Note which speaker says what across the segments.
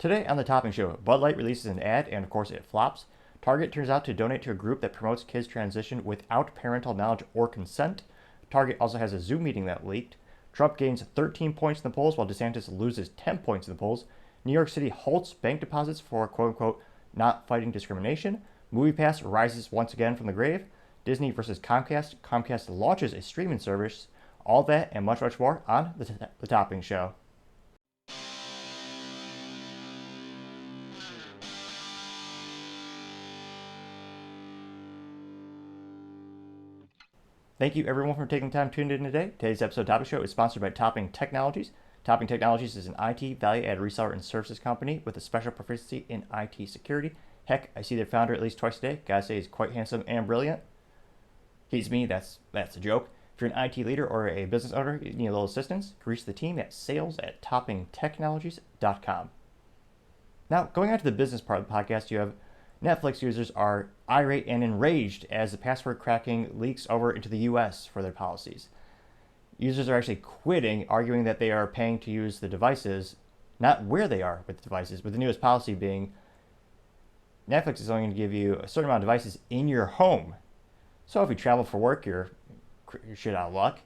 Speaker 1: Today on the Topping Show, Bud Light releases an ad and of course it flops. Target turns out to donate to a group that promotes kids transition without parental knowledge or consent. Target also has a Zoom meeting that leaked. Trump gains 13 points in the polls while DeSantis loses 10 points in the polls. New York City halts bank deposits for quote-unquote not fighting discrimination. MoviePass rises once again from the grave. Disney versus Comcast. Comcast launches a streaming service. All that and much, much more on the Topping Show. Thank you everyone for taking the time to tune in today. Today's episode of Topping Show is sponsored by Topping Technologies. Topping Technologies is an IT value-added reseller and services company with a special proficiency in IT security. Heck, I see their founder at least twice a day. Gotta say he's quite handsome and brilliant. He's me, that's a joke. If you're an IT leader or a business owner, you need a little assistance, reach the team at sales@toppingtechnologies.com. Now, going on to the business part of the podcast, you have Netflix users are irate and enraged as the password cracking leaks over into the US for their policies. Users are actually quitting, arguing that they are paying to use the devices, not where they are with the devices, with the newest policy being Netflix is only going to give you a certain amount of devices in your home. So if you travel for work, you're shit out of luck.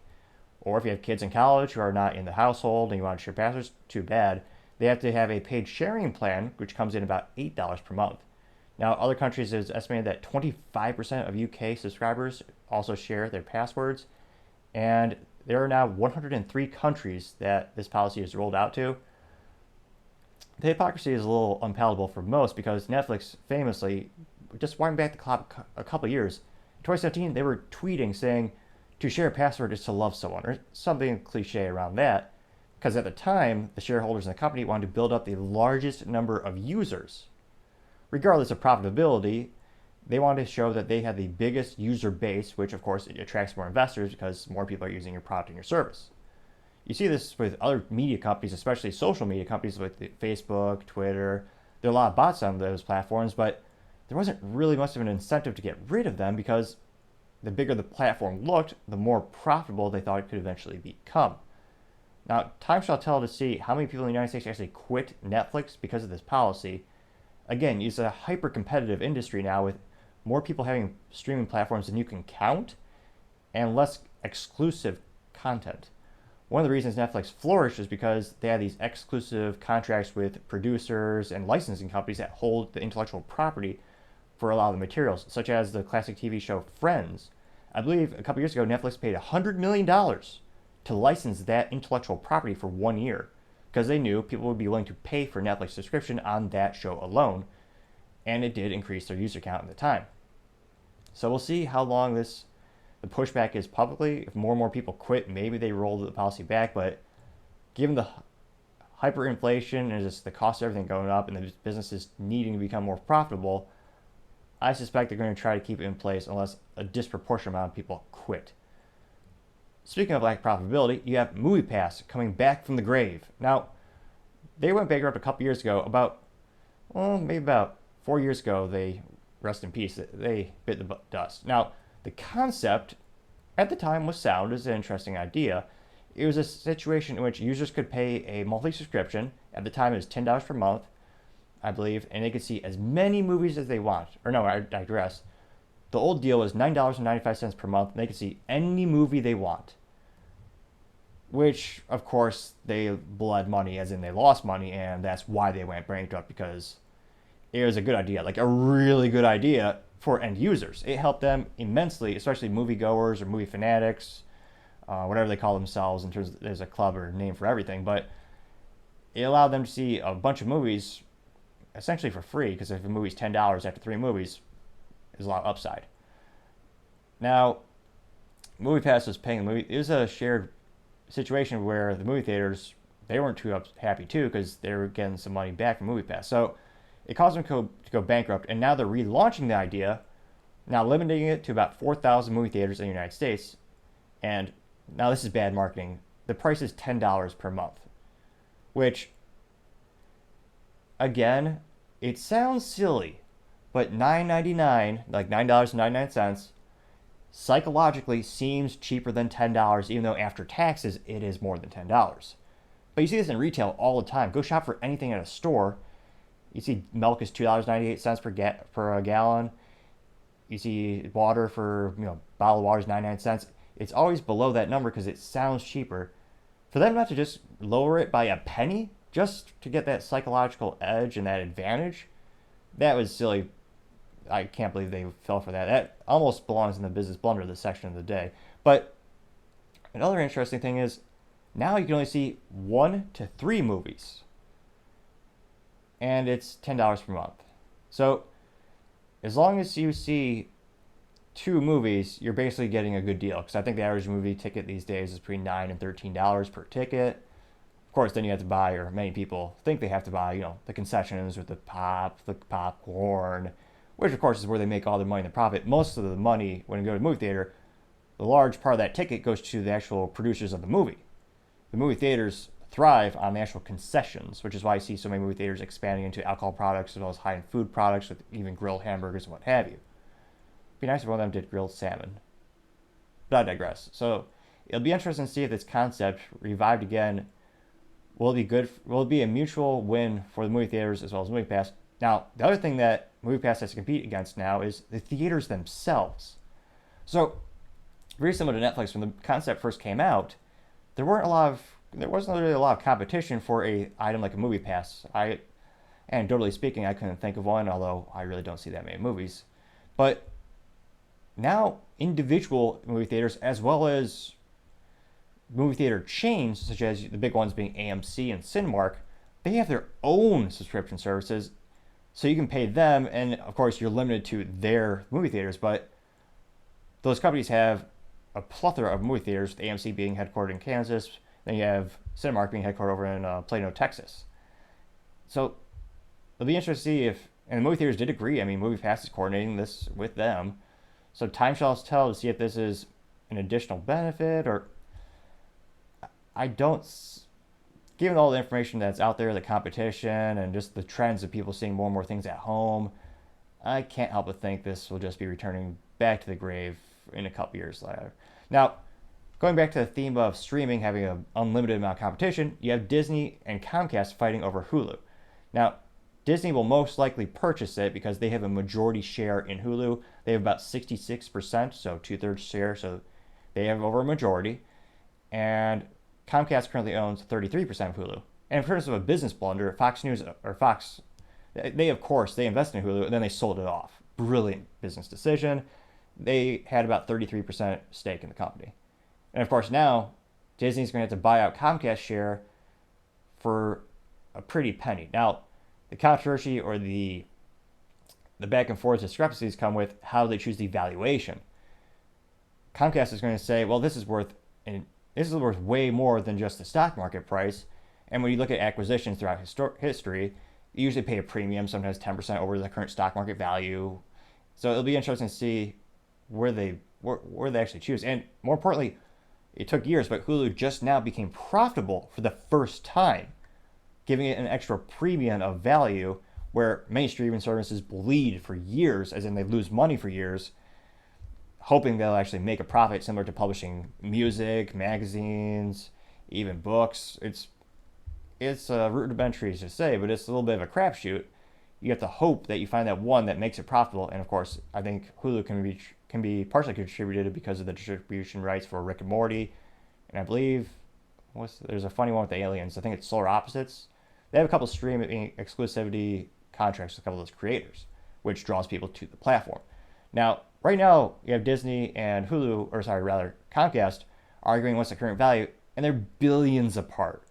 Speaker 1: Or if you have kids in college who are not in the household and you want to share passwords, too bad. They have to have a paid sharing plan, which comes in about $8 per month. Now, other countries, it's estimated that 25% of UK subscribers also share their passwords, and there are now 103 countries that this policy is rolled out to. The hypocrisy is a little unpalatable for most because Netflix famously, just winding back the clock a couple of years, in 2017 they were tweeting saying to share a password is to love someone, or something cliche around that, because at the time the shareholders in the company wanted to build up the largest number of users. Regardless of profitability, they wanted to show that they had the biggest user base, which of course it attracts more investors because more people are using your product and your service. You see this with other media companies, especially social media companies like Facebook, Twitter. There are a lot of bots on those platforms, but there wasn't really much of an incentive to get rid of them because the bigger the platform looked, the more profitable they thought it could eventually become. Now, time shall tell to see how many people in the United States actually quit Netflix because of this policy. Again, it's a hyper-competitive industry now with more people having streaming platforms than you can count and less exclusive content. One of the reasons Netflix flourished is because they had these exclusive contracts with producers and licensing companies that hold the intellectual property for a lot of the materials, such as the classic TV show Friends. I believe a couple years ago, Netflix paid $100 million to license that intellectual property for 1 year, because they knew people would be willing to pay for Netflix subscription on that show alone, and it did increase their user count at the time. So we'll see how long the pushback is publicly. If more and more people quit, maybe they roll the policy back, but given the hyperinflation and just the cost of everything going up and the businesses needing to become more profitable, I suspect they're going to try to keep it in place unless a disproportionate amount of people quit. Speaking of lack of profitability, you have MoviePass coming back from the grave. Now, they went bankrupt a couple years ago. Maybe about 4 years ago, they, rest in peace, they bit the dust. Now, the concept at the time was sound. It was an interesting idea. It was a situation in which users could pay a monthly subscription. At the time, it was $10 per month, I believe, and they could see as many movies as they want. Or no, I digress. The old deal was $9.95 per month, and they could see any movie they want. Which, of course, they bled money, as in they lost money, and that's why they went bankrupt, because it was a good idea, like a really good idea for end users. It helped them immensely, especially moviegoers or movie fanatics, whatever they call themselves, in terms of, there's a club or name for everything, but it allowed them to see a bunch of movies essentially for free, because if a movie's $10 after 3 movies, there's a lot of upside. Now, MoviePass was paying the movie. It was a shared situation where the movie theaters, they weren't too happy too, because they were getting some money back from MoviePass. So it caused them to go bankrupt, and now they're relaunching the idea, now limiting it to about 4,000 movie theaters in the United States. And now this is bad marketing. The price is $10 per month, which, again, it sounds silly, but $9.99, like $9.99, psychologically seems cheaper than $10, even though after taxes it is more than $10. But you see this in retail all the time. Go shop for anything at a store, You see milk is $2.98 per gallon. You see water for, bottle of water is 99 cents. It's always below that number because it sounds cheaper. For them not to just lower it by a penny just to get that psychological edge and that advantage, that was silly. I can't believe they fell for that. That almost belongs in the business blunder, this section of the day. But another interesting thing is now you can only see 1 to 3 movies. And it's $10 per month. So as long as you see 2 movies, you're basically getting a good deal. Because I think the average movie ticket these days is between $9 and $13 per ticket. Of course, then you have to buy, or many people think they have to buy, the concessions with the popcorn, which of course is where they make all their money and the profit. Most of the money when you go to the movie theater, the large part of that ticket goes to the actual producers of the movie. The movie theaters thrive on the actual concessions, which is why you see so many movie theaters expanding into alcohol products as well as high-end food products with even grilled hamburgers and what have you. It'd be nice if one of them did grilled salmon. But I digress. So it'll be interesting to see if this concept revived again. Will it be good? Will it be a mutual win for the movie theaters as well as MoviePass? Now, the other thing that MoviePass has to compete against now is the theaters themselves. So, very similar to Netflix, when the concept first came out, there wasn't really a lot of competition for a item like a MoviePass. Anecdotally speaking, I couldn't think of one, although I really don't see that many movies. But now, individual movie theaters as well as movie theater chains, such as the big ones being AMC and Cinemark, they have their own subscription services. So you can pay them, and of course you're limited to their movie theaters, but those companies have a plethora of movie theaters, with AMC being headquartered in Kansas, then you have Cinemark being headquartered over in Plano, Texas. So it'll be interesting to see if, and the movie theaters did agree, MoviePass is coordinating this with them. So time shall tell to see if this is an additional benefit, or given all the information that's out there, the competition, and just the trends of people seeing more and more things at home, I can't help but think this will just be returning back to the grave in a couple years later. Now, going back to the theme of streaming having an unlimited amount of competition, you have Disney and Comcast fighting over Hulu. Now, Disney will most likely purchase it because they have a majority share in Hulu. They have about 66%, so 2/3 share, so they have over a majority. And Comcast currently owns 33% of Hulu. And in terms of a business blunder, Fox News or Fox, they invested in Hulu and then they sold it off. Brilliant business decision. They had about 33% stake in the company. And of course now, Disney's going to have to buy out Comcast share for a pretty penny. Now, the controversy or the back and forth discrepancies come with how they choose the valuation. Comcast is going to say, well, this is worth way more than just the stock market price. And when you look at acquisitions throughout history, you usually pay a premium, sometimes 10% over the current stock market value. So it'll be interesting to see where they actually choose. And more importantly, it took years, but Hulu just now became profitable for the first time, giving it an extra premium of value where many streaming services bleed for years, as in they lose money for years, hoping they'll actually make a profit, similar to publishing music, magazines, even books. It's rudimentary to say, but it's a little bit of a crapshoot. You have to hope that you find that one that makes it profitable. And of course, I think Hulu can be partially contributed because of the distribution rights for Rick and Morty, and I believe there's a funny one with the aliens. I think it's Solar Opposites. They have a couple streaming exclusivity contracts with a couple of those creators, which draws people to the platform. Now, right now, you have Disney and Comcast arguing what's the current value, and they're billions apart.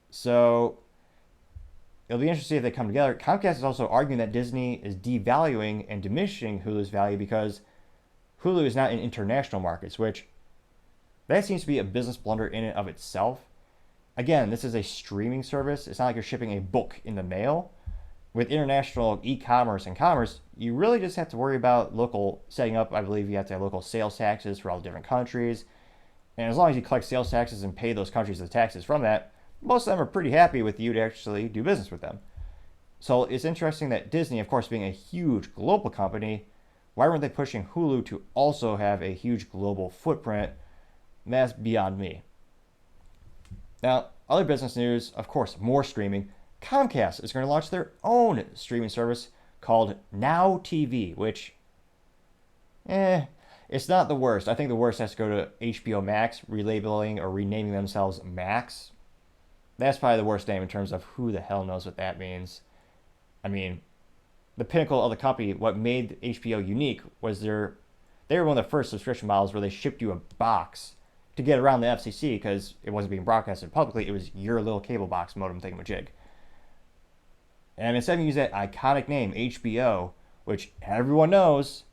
Speaker 1: So it'll be interesting if they come together. Comcast is also arguing that Disney is devaluing and diminishing Hulu's value because Hulu is not in international markets, which that seems to be a business blunder in and of itself. Again, this is a streaming service. It's not like you're shipping a book in the mail. With international e-commerce and commerce, you really just have to worry about local setting up. I believe you have to have local sales taxes for all the different countries. And as long as you collect sales taxes and pay those countries the taxes from that, most of them are pretty happy with you to actually do business with them. So it's interesting that Disney, of course, being a huge global company, why weren't they pushing Hulu to also have a huge global footprint? That's beyond me. Now, other business news, of course, more streaming. Comcast is going to launch their own streaming service called Now TV, which, it's not the worst. I think the worst has to go to HBO Max, relabeling or renaming themselves Max. That's probably the worst name in terms of who the hell knows what that means. I mean, the pinnacle of the company, what made HBO unique was they were one of the first subscription models where they shipped you a box to get around the FCC because it wasn't being broadcasted publicly. It was your little cable box modem thingamajig. And instead of using that iconic name, HBO, which everyone knows,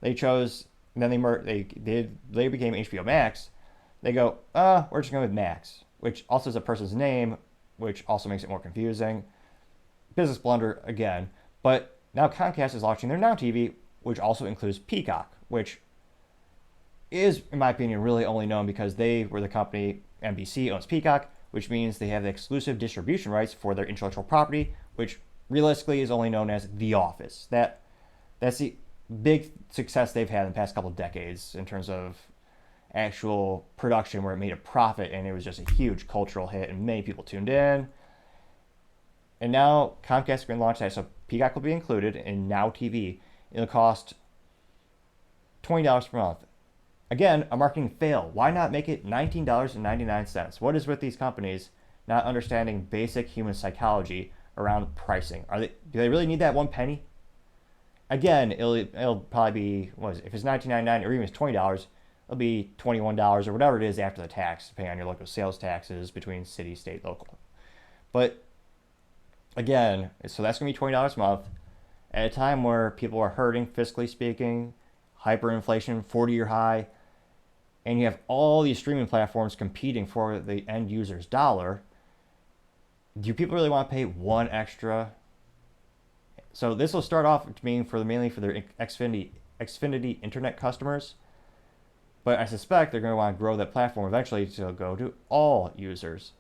Speaker 1: they chose, and then they became HBO Max. They go, we're just going with Max, which also is a person's name, which also makes it more confusing. Business blunder again. But now Comcast is launching their Now TV, which also includes Peacock, which is, in my opinion, really only known because they were the company, NBC owns Peacock, which means they have the exclusive distribution rights for their intellectual property, which realistically is only known as The Office. That's the big success they've had in the past couple of decades in terms of actual production where it made a profit and it was just a huge cultural hit and many people tuned in. And now Comcast is going to launch that, so Peacock will be included in Now TV. It'll cost $20 per month. Again, a marketing fail. Why not make it $19.99? What is with these companies not understanding basic human psychology around pricing? Do they really need that one penny? Again, it'll probably be, if it's $19.99 or even if it's $20, it'll be $21 or whatever it is after the tax, depending on your local sales taxes between city, state, local. But again, so that's going to be $20 a month at a time where people are hurting, fiscally speaking, hyperinflation, 40-year high, and you have all these streaming platforms competing for the end user's dollar. Do people really want to pay one extra? So this will start off being mainly for their Xfinity internet customers, but I suspect they're going to want to grow that platform eventually to go to all users.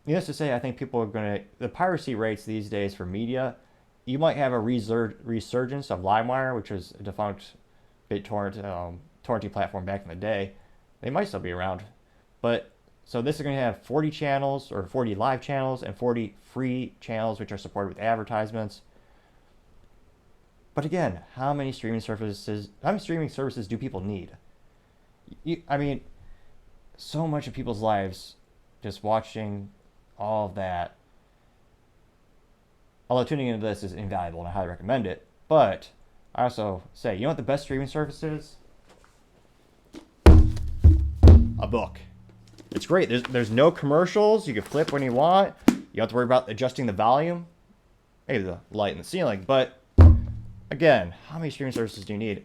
Speaker 1: Needless to say, I think people are going to, the piracy rates these days for media, you might have a resurgence of LimeWire, which was a defunct BitTorrent torrenting platform back in the day. They might still be around, but so this is going to have 40 channels or 40 live channels and 40 free channels which are supported with advertisements. But again, how many streaming services do people need? I mean, so much of people's lives just watching all of that. Although tuning into this is invaluable and I highly recommend it, but I also say, you know what the best streaming service is? A book. It's great. There's no commercials. You can flip when you want. You don't have to worry about adjusting the volume. Maybe the light in the ceiling. But again, how many streaming services do you need?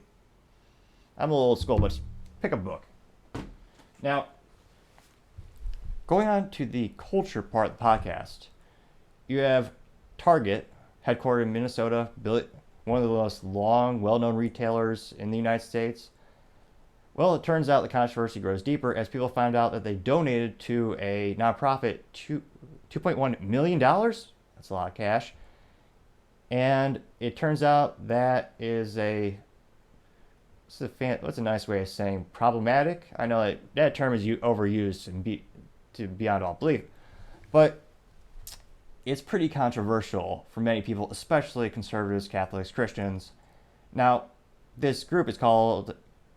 Speaker 1: I'm a little old school, but pick a book. Now, going on to the culture part of the podcast, you have Target, headquartered in Minnesota, one of the most long, well-known retailers in the United States. Well, it turns out the controversy grows deeper as people found out that they donated to a nonprofit $2.1 million. That's a lot of cash. And it turns out that is what's a nice way of saying problematic? I know that term is overused to beyond all belief. But it's pretty controversial for many people, especially conservatives, Catholics, Christians. Now, this group is called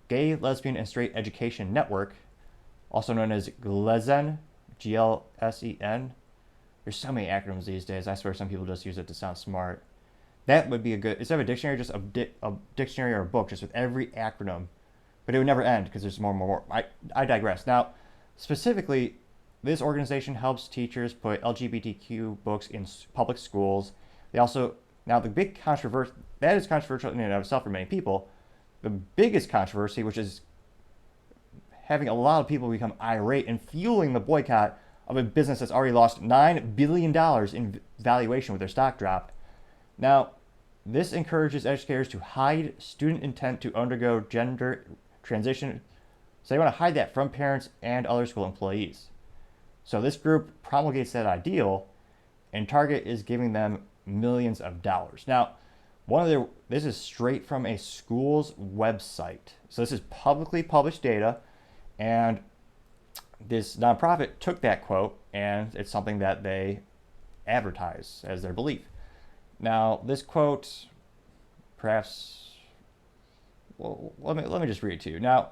Speaker 1: Gay, Lesbian, and Straight Education Network, also known as GLSEN, G-L-S-E-N. There's so many acronyms these days. I swear some people just use it to sound smart. That would be a good, instead of a dictionary, just a dictionary or a book, just with every acronym. But it would never end because there's more and more. I digress. Now, specifically, this organization helps teachers put LGBTQ books in public schools. They also, now the big controversy, that is controversial in and of itself for many people. The biggest controversy, which is having a lot of people become irate and fueling the boycott of a business that's already lost $9 billion in valuation with their stock drop. Now, this encourages educators to hide student intent to undergo gender transition. So they want to hide that from parents and other school employees. So this group promulgates that ideal, and Target is giving them millions of dollars. Now, this is straight from a school's website. So this is publicly published data, and this nonprofit took that quote, and it's something that they advertise as their belief. Now, this quote, perhaps, well, let me just read it to you. Now,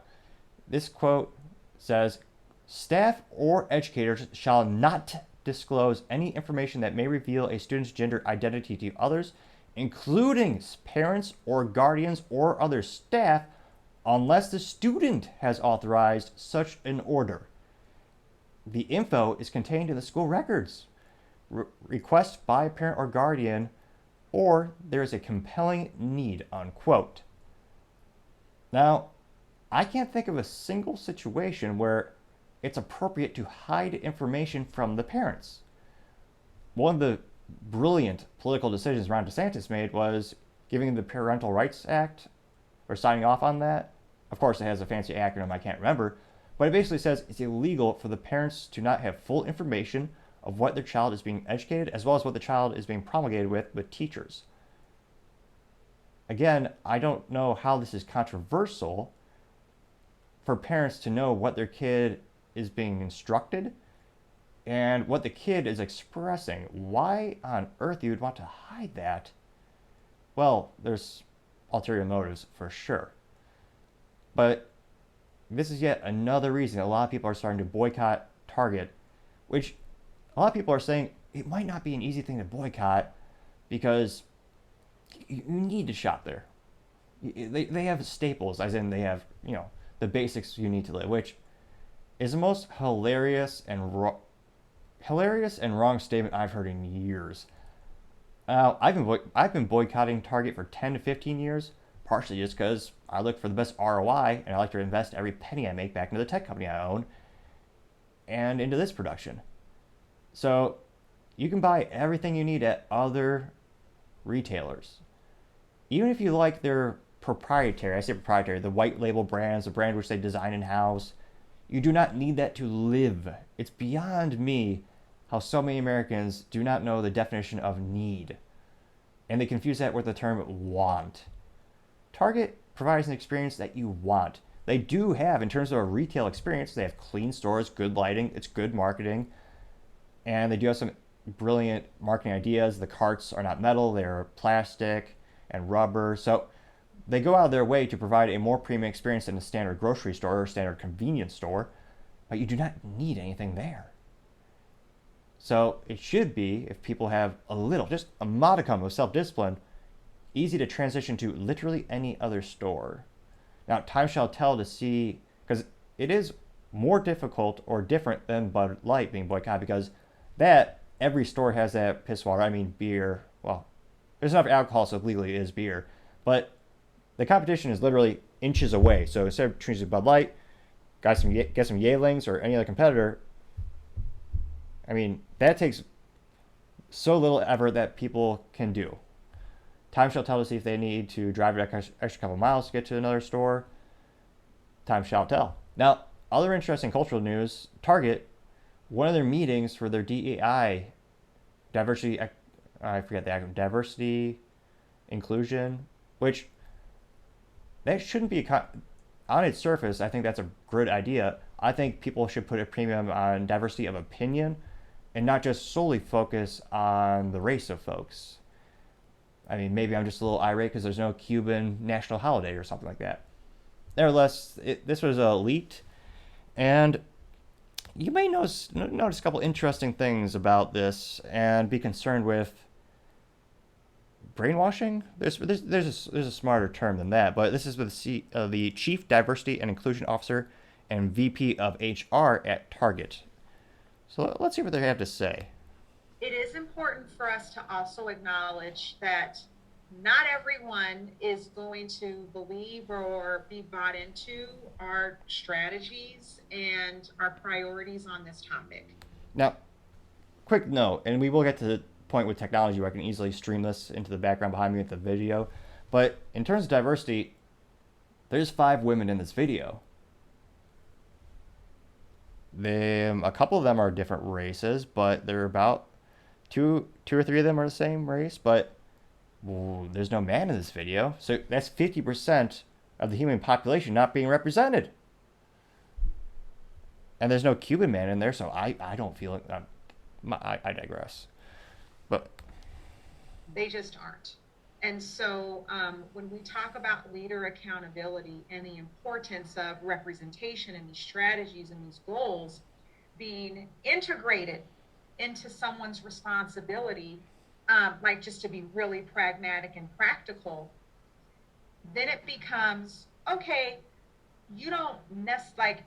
Speaker 1: this quote says, staff or educators shall not disclose any information that may reveal a student's gender identity to others, including parents or guardians or other staff, unless the student has authorized such an order. The info is contained in the school records. Request by a parent or guardian, or there is a compelling need, unquote. Now, I can't think of a single situation where it's appropriate to hide information from the parents. One of the brilliant political decisions Ron DeSantis made was giving the Parental Rights Act, or signing off on that. Of course, it has a fancy acronym I can't remember, but it basically says it's illegal for the parents to not have full information of what their child is being educated, as well as what the child is being promulgated with teachers. Again, I don't know how this is controversial for parents to know what their kid is being instructed and what the kid is expressing. Why on earth you would want to hide that? Well, there's ulterior motives for sure. But this is yet another reason a lot of people are starting to boycott Target, which a lot of people are saying it might not be an easy thing to boycott because you need to shop there. They have staples, as in they have, the basics you need to live, which is the most hilarious and wrong statement I've heard in years. I've been boycotting Target for 10 to 15 years, partially just because I look for the best ROI and I like to invest every penny I make back into the tech company I own and into this production. So you can buy everything you need at other retailers. Even if you like their proprietary, I say proprietary, the white label brands, the brand which they design in-house, you do not need that to live. It's beyond me how so many Americans do not know the definition of need. And they confuse that with the term want. Target provides an experience that you want. They do have, in terms of a retail experience, they have clean stores, good lighting, it's good marketing, and they do have some brilliant marketing ideas. The carts are not metal, they're plastic and rubber. So they go out of their way to provide a more premium experience than a standard grocery store or standard convenience store, but you do not need anything there. So it should be, if people have a little, just a modicum of self-discipline, easy to transition to literally any other store. Now, time shall tell to see, because it is more difficult or different than Bud Light being boycotted, because that, every store has that piss water. I mean, beer. Well, there's enough alcohol, so legally it is beer. But the competition is literally inches away. So instead of choosing Bud Light, get some Yaelings or any other competitor. I mean, that takes so little effort that people can do. Time shall tell to see if they need to drive an extra couple miles to get to another store. Time shall tell. Now, other interesting cultural news, Target, one of their meetings for their DEI, diversity, I forget the acronym, diversity, inclusion, which that shouldn't be, on its surface, I think that's a good idea. I think people should put a premium on diversity of opinion and not just solely focus on the race of folks. I mean, maybe I'm just a little irate because there's no Cuban national holiday or something like that. Nevertheless, this was leaked, and you may notice a couple interesting things about this and be concerned with brainwashing. There's a smarter term than that, but this is with the Chief Diversity and Inclusion Officer and VP of HR at Target. So let's see what they have to say.
Speaker 2: It is important for us to also acknowledge that not everyone is going to believe or be bought into our strategies and our priorities on this topic.
Speaker 1: Now, quick note, and we will get to the point with technology where I can easily stream this into the background behind me with the video, but in terms of diversity, there's 5 women in this video. A couple of them are different races, but they're about two or three of them are the same race, but there's no man in this video. So that's 50% of the human population not being represented. And there's no Cuban man in there, so I don't feel it. I digress. But
Speaker 2: They just aren't. And so when we talk about leader accountability and the importance of representation and these strategies and these goals being integrated into someone's responsibility, like just to be really pragmatic and practical, then it becomes okay. You don't like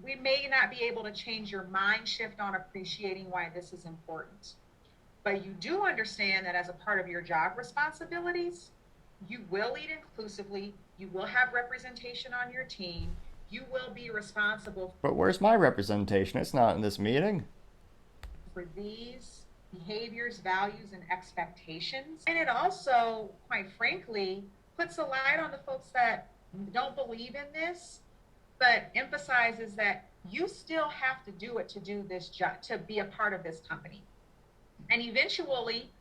Speaker 2: we may not be able to change your mind shift on appreciating why this is important, but you do understand that as a part of your job responsibilities, you will lead inclusively, you will have representation on your team, you will be responsible
Speaker 1: where's my representation? It's not in this meeting.
Speaker 2: for these behaviors, values, and expectations. And it also, quite frankly, puts a light on the folks that don't believe in this, but emphasizes that you still have to do it to do this job, to be a part of this company. And eventually,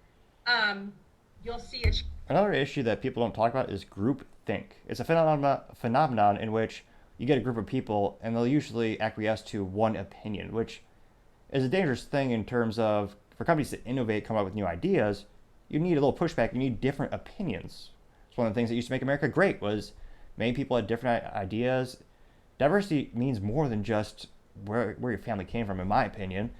Speaker 2: you'll see a
Speaker 1: Another issue that people don't talk about is group think. It's a phenomenon in which you get a group of people and they'll usually acquiesce to one opinion, which is a dangerous thing in terms of for companies to innovate, come up with new ideas. You need a little pushback. You need different opinions. It's one of the things that used to make America great was many people had different ideas. Diversity means more than just where your family came from, in my opinion.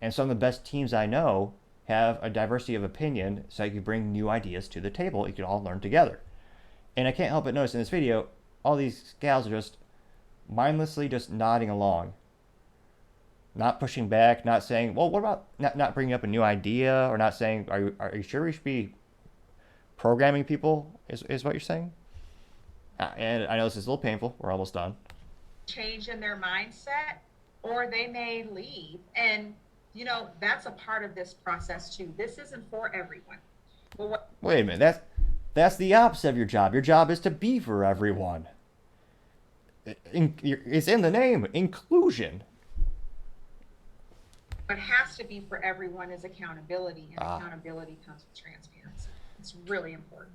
Speaker 1: And some of the best teams I know have a diversity of opinion so you can bring new ideas to the table. You can all learn together. And I can't help but notice in this video, all these gals are just mindlessly just nodding along. Not pushing back, not saying, well, what about not bringing up a new idea, or not saying, are you sure we should be programming people, is what you're saying? And I know this is a little painful. We're almost done.
Speaker 2: change in their mindset, or they may leave. And, that's a part of this process too. This isn't for everyone. But
Speaker 1: wait a minute. That's the opposite of your job. Your job is to be for everyone. It's in the name, inclusion.
Speaker 2: what has to be for everyone is accountability, and accountability comes with transparency. It's really important.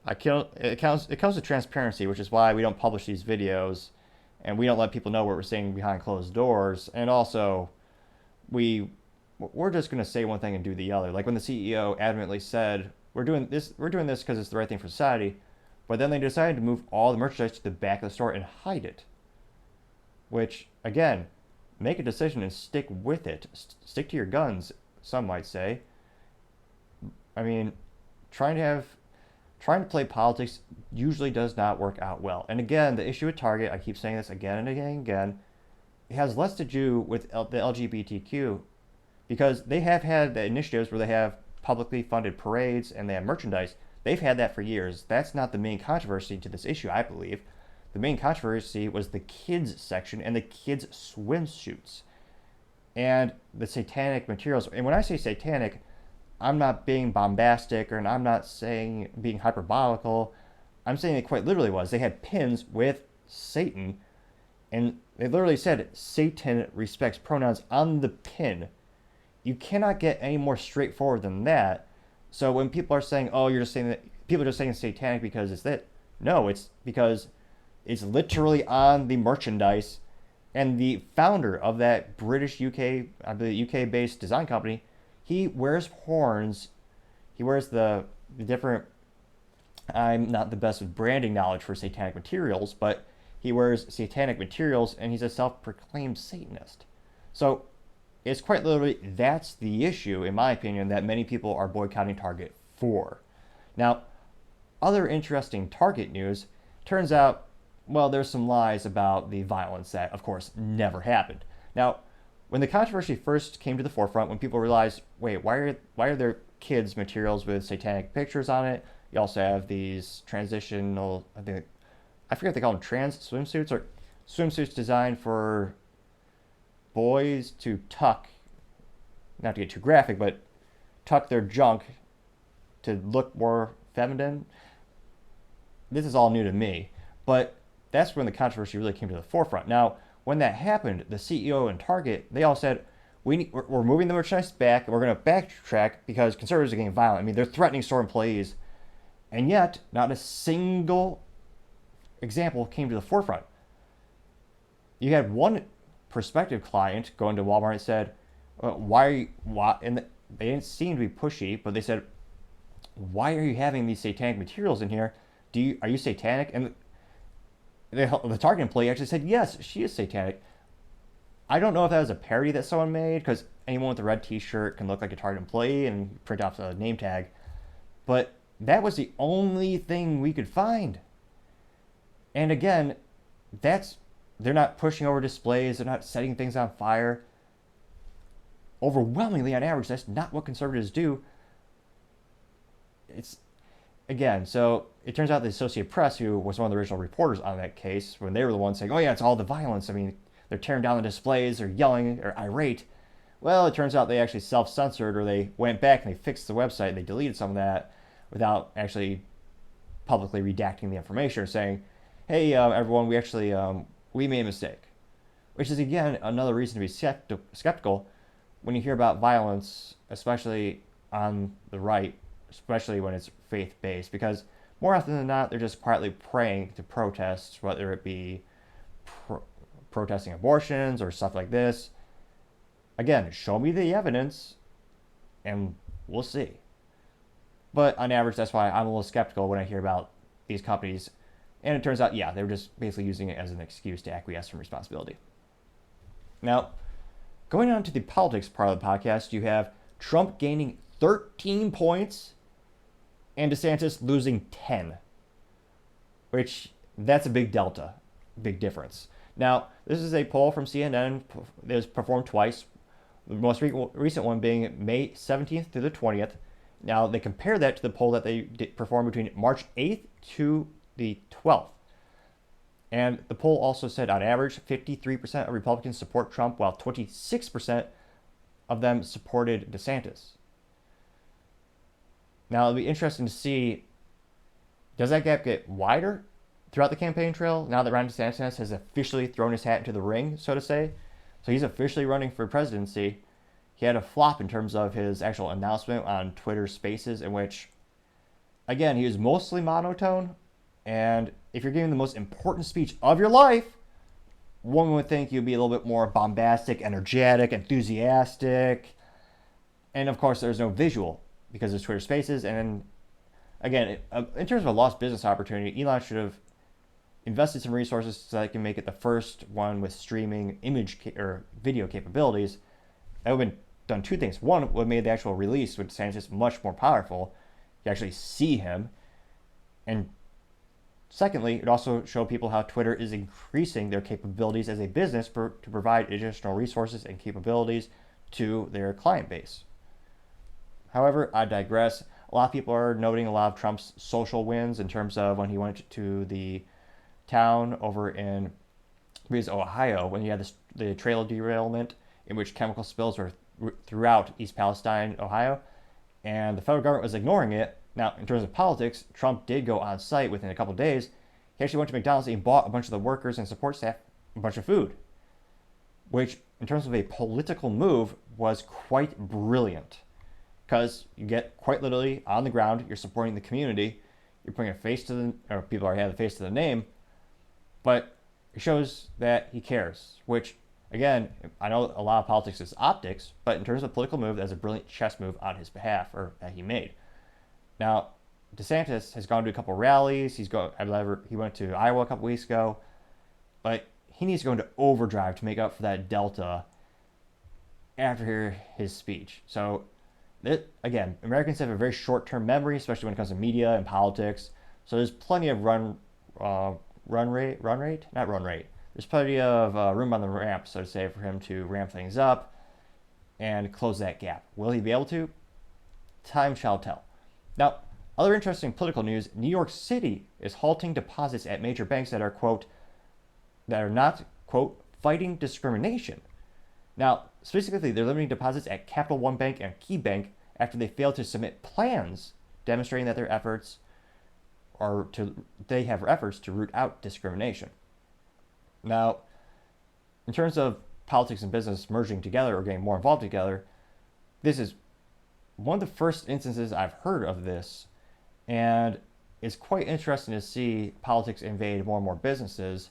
Speaker 1: It comes with transparency, which is why we don't publish these videos, and we don't let people know what we're saying behind closed doors. And also, we're just going to say one thing and do the other. Like when the CEO adamantly said, we're doing this because it's the right thing for society, but then they decided to move all the merchandise to the back of the store and hide it. Which, again, make a decision and stick with it. Stick to your guns, some might say. I mean, trying to play politics usually does not work out well. And again, the issue with Target, I keep saying this again and again and again, it has less to do with the LGBTQ, because they have had the initiatives where they have publicly funded parades and they have merchandise. They've had that for years. That's not the main controversy to this issue, I believe. The main controversy was the kids section and the kids swimsuits and the satanic materials. And when I say satanic, I'm not being bombastic, or I'm not saying being hyperbolical. I'm saying it quite literally was. They had pins with Satan, and they literally said Satan respects pronouns on the pin. You cannot get any more straightforward than that. So when people are saying, oh, you're just saying that, people are just saying satanic because it's that. No, it's because it's literally on the merchandise, and the founder of that British UK, I believe UK-based design company, he wears horns. He wears the different, I'm not the best with branding knowledge for satanic materials, but he wears satanic materials, and he's a self-proclaimed Satanist. So it's quite literally, that's the issue, in my opinion, that many people are boycotting Target for. Now, other interesting Target news, turns out, well, there's some lies about the violence that, of course, never happened. Now, when the controversy first came to the forefront, when people realized, wait, why are there kids' materials with satanic pictures on it? You also have these transitional, I forget if they call them trans swimsuits, or swimsuits designed for boys to tuck, not to get too graphic, but tuck their junk to look more feminine. This is all new to me, but that's when the controversy really came to the forefront. Now, when that happened, the CEO and Target, they all said, we're moving the merchandise back, and we're going to backtrack because conservatives are getting violent. I mean, they're threatening store employees. And yet, not a single example came to the forefront. You had one prospective client go into Walmart and said, why? And they didn't seem to be pushy, but they said, why are you having these satanic materials in here? Are you satanic? And the Target employee actually said, yes, she is satanic. I don't know if that was a parody that someone made, because anyone with a red t-shirt can look like a Target employee and print off a name tag. But that was the only thing we could find. And again, they're not pushing over displays, they're not setting things on fire. Overwhelmingly, on average, that's not what conservatives do. So it turns out the Associated Press, who was one of the original reporters on that case, when they were the ones saying, oh yeah, it's all the violence. I mean, they're tearing down the displays, they're yelling, or irate. Well, it turns out they actually self-censored, or they went back and they fixed the website and they deleted some of that without actually publicly redacting the information or saying, hey, everyone, we made a mistake. Which is, again, another reason to be skeptical when you hear about violence, especially on the right, especially when it's faith-based, because more often than not, they're just quietly praying to protests, whether it be protesting abortions or stuff like this. Again, show me the evidence, and we'll see. But on average, that's why I'm a little skeptical when I hear about these companies. And it turns out, yeah, they were just basically using it as an excuse to acquiesce from responsibility. Now, going on to the politics part of the podcast, you have Trump gaining 13 points and DeSantis losing 10, which that's a big delta, big difference. Now, this is a poll from CNN that was performed twice, the most recent one being May 17th through the 20th. Now, they compare that to the poll that they performed between March 8th to the 12th. And the poll also said, on average, 53% of Republicans support Trump, while 26% of them supported DeSantis. Now, it'll be interesting to see, does that gap get wider throughout the campaign trail now that Ron DeSantis has officially thrown his hat into the ring, so to say? So he's officially running for presidency. He had a flop in terms of his actual announcement on Twitter Spaces, in which, again, he was mostly monotone. And if you're giving the most important speech of your life, one would think you'd be a little bit more bombastic, energetic, enthusiastic. And of course, there's no visual because of Twitter Spaces. And again, in terms of a lost business opportunity, Elon should have invested some resources so that he can make it the first one with streaming image or video capabilities. That would have been done two things. One, would have made the actual release with DeSantis much more powerful. You actually see him. And secondly, it also showed people how Twitter is increasing their capabilities as a business to provide additional resources and capabilities to their client base. However, I digress. A lot of people are noting a lot of Trump's social wins in terms of when he went to the town over in Ohio, when he had the trail derailment in which chemical spills were throughout East Palestine, Ohio, and the federal government was ignoring it. Now, in terms of politics, Trump did go on site within a couple of days. He actually went to McDonald's and bought a bunch of the workers and support staff a bunch of food, which, in terms of a political move, was quite brilliant. Because you get quite literally on the ground, you're supporting the community, you're putting a face to or people already have the face to the name, but it shows that he cares, which, again, I know a lot of politics is optics, but in terms of political move, that's a brilliant chess move on his behalf, or that he made. Now, DeSantis has gone to a couple rallies. He went to Iowa a couple weeks ago, but he needs to go into overdrive to make up for that delta after his speech. So, again, Americans have a very short-term memory, especially when it comes to media and politics. So there's plenty of run rate. There's plenty of room on the ramp, so to say, for him to ramp things up and close that gap. Will he be able to? Time shall tell. Now, other interesting political news, New York City is halting deposits at major banks that are, quote, that are not, quote, fighting discrimination. Now, specifically, they're limiting deposits at Capital One Bank and Key Bank after they failed to submit plans demonstrating that they have efforts to root out discrimination. Now, in terms of politics and business merging together or getting more involved together, this is one of the first instances I've heard of this, and it's quite interesting to see politics invade more and more businesses.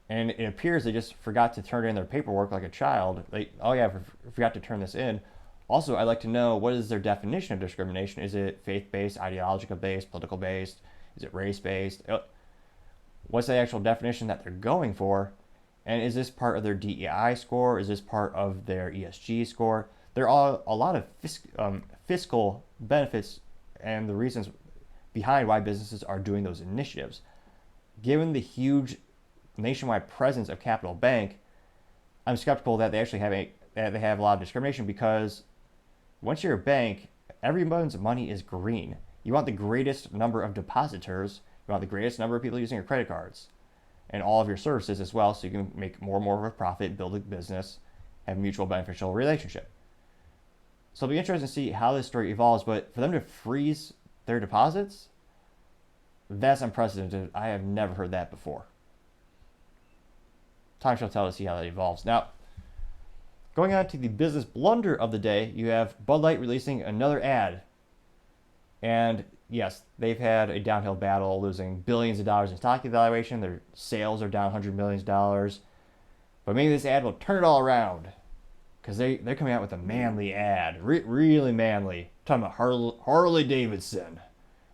Speaker 1: And it appears they just forgot to turn in their paperwork like a child. Forgot to turn this in. Also, I'd like to know, what is their definition of discrimination? Is it faith-based, ideological-based, political-based? Is it race-based? What's the actual definition that they're going for? And is this part of their DEI score? Is this part of their ESG score? There are a lot of fiscal benefits and the reasons behind why businesses are doing those initiatives. Given the huge nationwide presence of Capital Bank, I'm skeptical that they actually have a lot of discrimination, because once you're a bank, everyone's money is green. You want the greatest number of depositors. You want the greatest number of people using your credit cards and all of your services as well, so you can make more and more of a profit, build a business, have a mutual beneficial relationship. So it'll be interesting to see how this story evolves, but for them to freeze their deposits, that's unprecedented. I have never heard that before. Time shall tell to see how that evolves. Now, going on to the business blunder of the day, you have Bud Light releasing another ad. And yes, they've had a downhill battle, losing billions of dollars in stock evaluation. Their sales are down $100 million. But maybe this ad will turn it all around, because they're coming out with a manly ad. Really manly. Talking about Harley Davison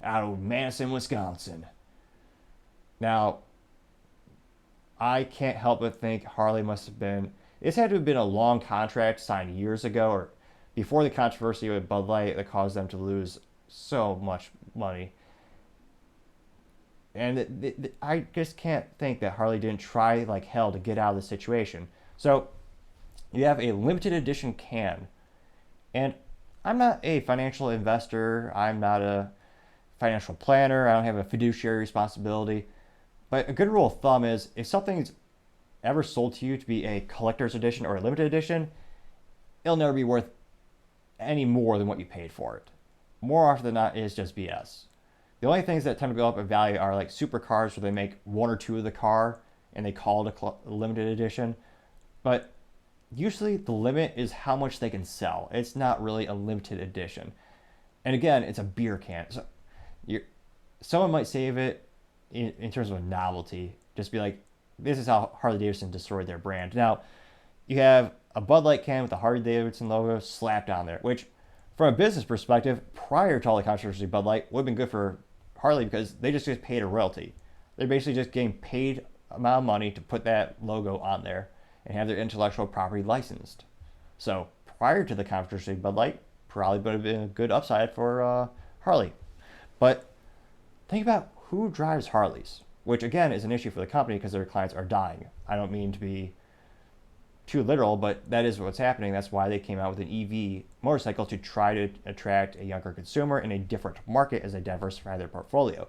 Speaker 1: out of Madison, Wisconsin. Now, I can't help but think Harley must have been... This had to have been a long contract signed years ago, or before the controversy with Bud Light that caused them to lose so much money. And I just can't think that Harley didn't try like hell to get out of the situation. So you have a limited edition can. And I'm not a financial investor. I'm not a financial planner. I don't have a fiduciary responsibility. But a good rule of thumb is, if something's ever sold to you to be a collector's edition or a limited edition, it'll never be worth any more than what you paid for it. More often than not, it's just BS. The only things that tend to go up in value are like supercars, where they make one or two of the car and they call it a limited edition. But usually the limit is how much they can sell. It's not really a limited edition. And again, it's a beer can. So someone might save it in terms of a novelty. Just be like, this is how Harley Davidson destroyed their brand. Now, you have a Bud Light can with the Harley Davidson logo slapped on there, which, from a business perspective, prior to all the controversy, Bud Light would have been good for Harley, because they just get paid a royalty. They're basically just getting paid amount of money to put that logo on there and have their intellectual property licensed. So prior to the controversy, Bud Light probably would have been a good upside for Harley. But think about who drives Harleys, which again is an issue for the company because their clients are dying. I don't mean to be too literal, but that is what's happening. That's why they came out with an EV motorcycle, to try to attract a younger consumer in a different market as they diversify their portfolio.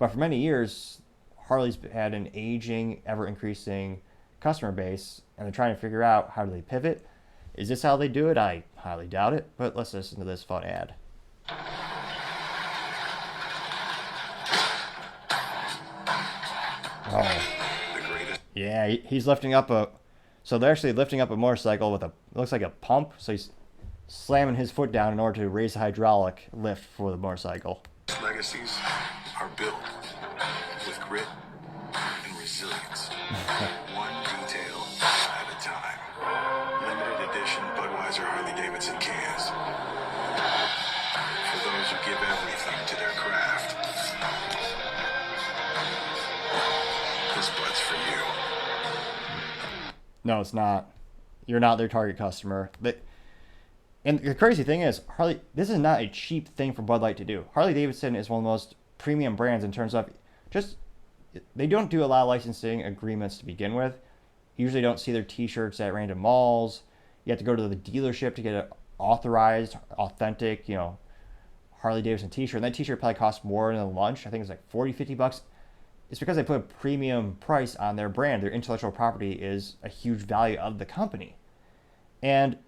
Speaker 1: But for many years, Harley's had an aging, ever-increasing customer base, and they're trying to figure out, how do they pivot? Is this how they do it? I highly doubt it, but let's listen to this fun ad. Oh. Yeah, he's lifting up a... So they're actually lifting up a motorcycle with it looks like a pump. So he's slamming his foot down in order to raise the hydraulic lift for the motorcycle.
Speaker 3: Legacies are built with grit and resilience. One detail at a time. Limited edition Budweiser Harley Davidson cans. For those who give everything to their craft. This Bud's for you.
Speaker 1: No, it's not. You're not their target customer. And the crazy thing is, Harley, this is not a cheap thing for Bud Light to do. Harley Davidson is one of the most premium brands in terms of just, they don't do a lot of licensing agreements to begin with. You usually don't see their t-shirts at random malls. You have to go to the dealership to get an authorized, authentic, Harley Davidson t-shirt. And that t-shirt probably costs more than a lunch. I think it's like $40-$50. It's because they put a premium price on their brand. Their intellectual property is a huge value of the company. And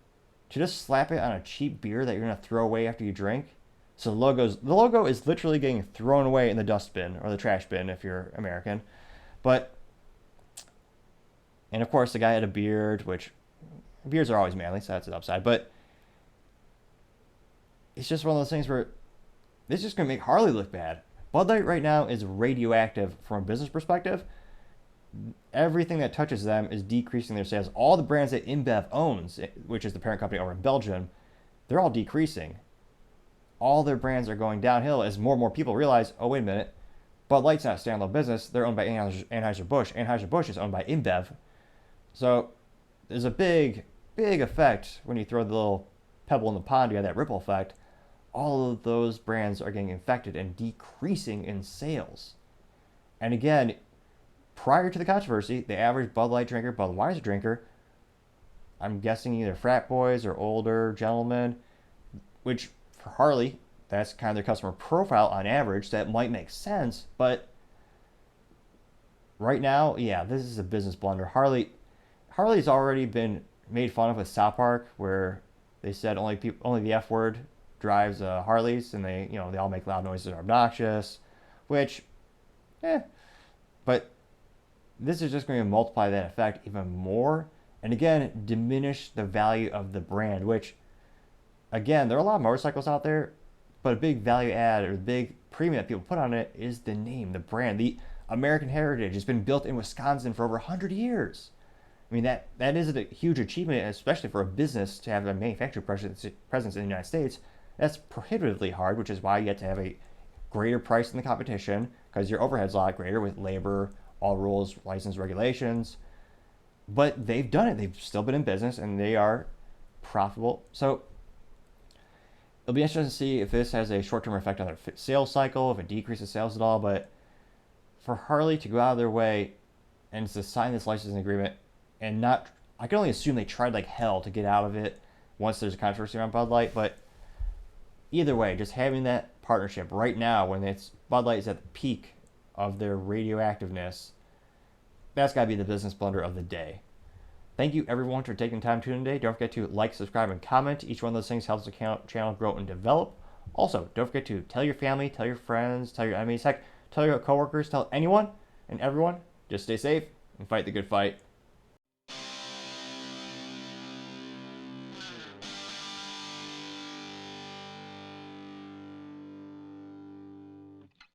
Speaker 1: to just slap it on a cheap beer that you're going to throw away after you drink. So the logo is literally getting thrown away in the dustbin, or the trash bin if you're American. And of course the guy had a beard, which beards are always manly, so that's an upside. But it's just one of those things where this is just going to make Harley look bad. Bud Light right now is radioactive from a business perspective. Everything that touches them is decreasing their sales. All the brands that InBev owns, which is the parent company over in Belgium, they're all decreasing. All their brands are going downhill as more and more people realize, oh, wait a minute, Bud Light's not a standalone business. They're owned by Anheuser-Busch. Anheuser-Busch is owned by InBev. So there's a big, big effect when you throw the little pebble in the pond, you have that ripple effect. All of those brands are getting infected and decreasing in sales. And again, prior to the controversy, the average Bud Light drinker, Budweiser drinker, I'm guessing either frat boys or older gentlemen, which for Harley, that's kind of their customer profile on average. That might make sense, but right now, yeah, this is a business blunder. Harley's already been made fun of with South Park, where they said only the F word drives Harleys, and they all make loud noises, are obnoxious, which, but this is just going to multiply that effect even more, and again diminish the value of the brand. Which, again, there are a lot of motorcycles out there, but a big value add or the big premium that people put on it is the name, the brand, the American heritage. It's been built in Wisconsin for over 100 years. I mean, that is a huge achievement, especially for a business to have a manufacturing presence in the United States. That's prohibitively hard, which is why you have to have a greater price than the competition, because your overhead's a lot greater with labor, all rules, license, regulations. But they've done it. They've still been in business, and they are profitable. So it'll be interesting to see if this has a short-term effect on their sales cycle, if it decreases sales at all. But for Harley to go out of their way and to sign this licensing agreement and not, I can only assume they tried like hell to get out of it once there's a controversy around Bud Light. But either way, just having that partnership right now when Bud Light is at the peak of their radioactiveness, that's got to be the business blunder of the day. Thank you, everyone, for taking time to tune in today. Don't forget to like, subscribe, and comment. Each one of those things helps the channel grow and develop. Also, don't forget to tell your family, tell your friends, tell your enemies, heck, tell your coworkers, tell anyone and everyone. Just stay safe and fight the good fight.